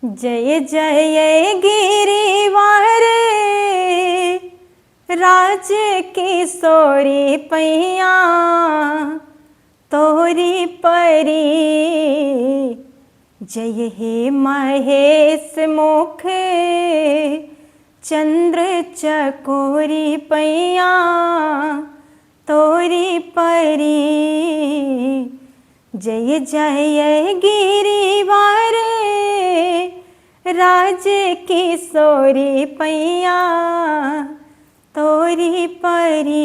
जय जय गिरिवार राज किशोरी पैया तोरी परी। जय हे महेश मुख चंद्र चकोरी पैया तोरी परी। जय जय गिरिवार राज किशोरी पैया तोरी परी।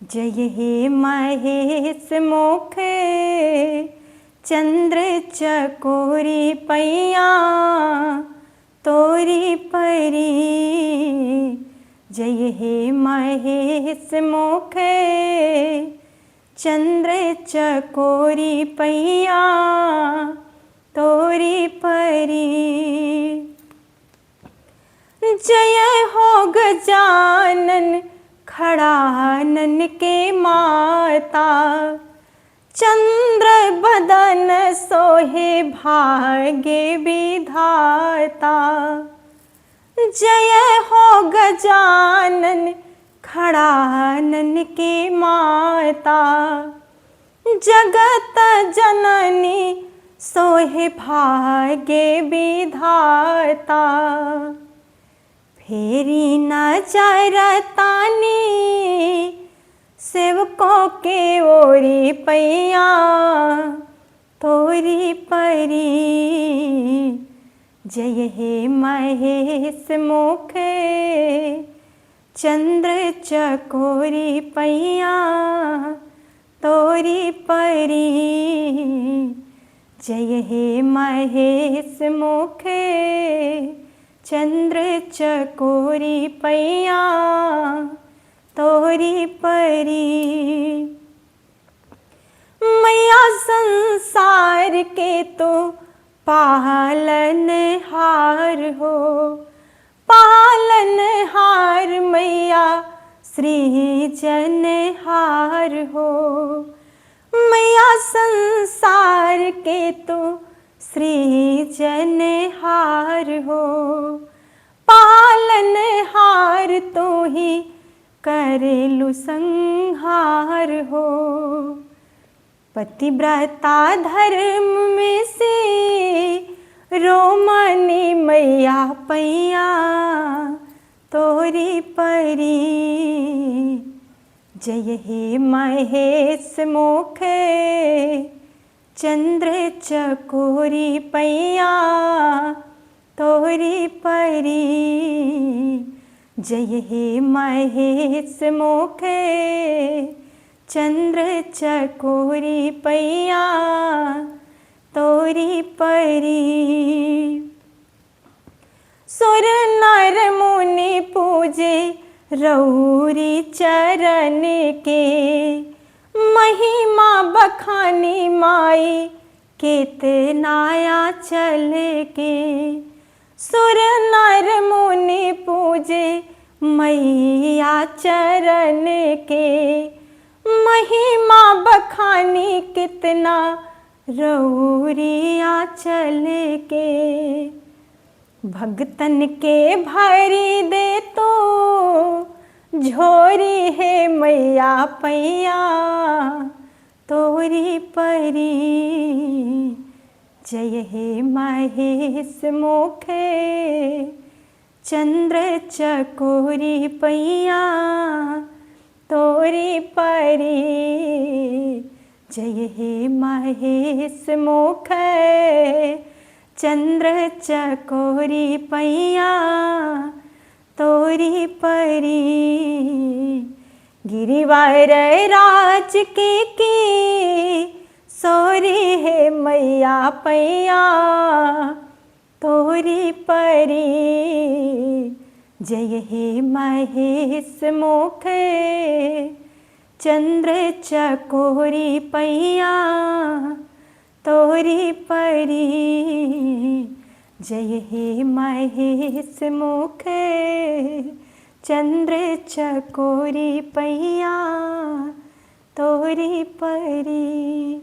जय हे महेश मुख चंद्र चकोरी पैया तोरी परी। जय हे महेश मुख चंद्र चकोरी पैया तोरी परी। जय हो गजानन खड़ानन के माता चंद्र बदन सोहे भाग्य विधाता। जय हो गजानन खड़ानन के माता जगत जननी सोहे भाग्य विधाता। फेरी नजर तानी सेवकों के ओरी पैया तोरी परी। जय हे महेश मुख चंद्र चकोरी पैया तोरी परी। जय हे महेश मुख चंद्र चकोरी पैया तोरी परी। मैया संसार के तो पालन हार हो, पालन हार मैया सृजन हार हो। मैया संसार के तो सृजन हार हो, पालन हार तो ही करेलु संहार हो। पतिव्रता धर्म में से रोमनी मैया पैया तोरी परी। जय हे महेश मुख चंद्र चकोरी पैया तोरी परी। जय हे महेश मुख चंद्र चकोरी पैया तोरी परी। सुर नर मुनि पूजे रौरी चरण के, महिमा बखानी माई कितनाया चल के। सुर नर मुनि पूजे मैया चरण के, महिमा बखानी कितना रौरिया चल के। भगतन के भरी दे तो झोरी है मैया पैया तोरी परी। जय हे महेश मुख चंद्र चकोरी पैया तोरी परी। जय हे महेश मुख चंद्र चकोरी पैया तोरी परी। गिरिवार राज के सोरी है मैया पैया तोरी परी। जय हे महेश मुख चंद्र चकोरी पैया तोरी परी। जय हे महेश मुख चंद्र चकोरी पैया तोरी परी।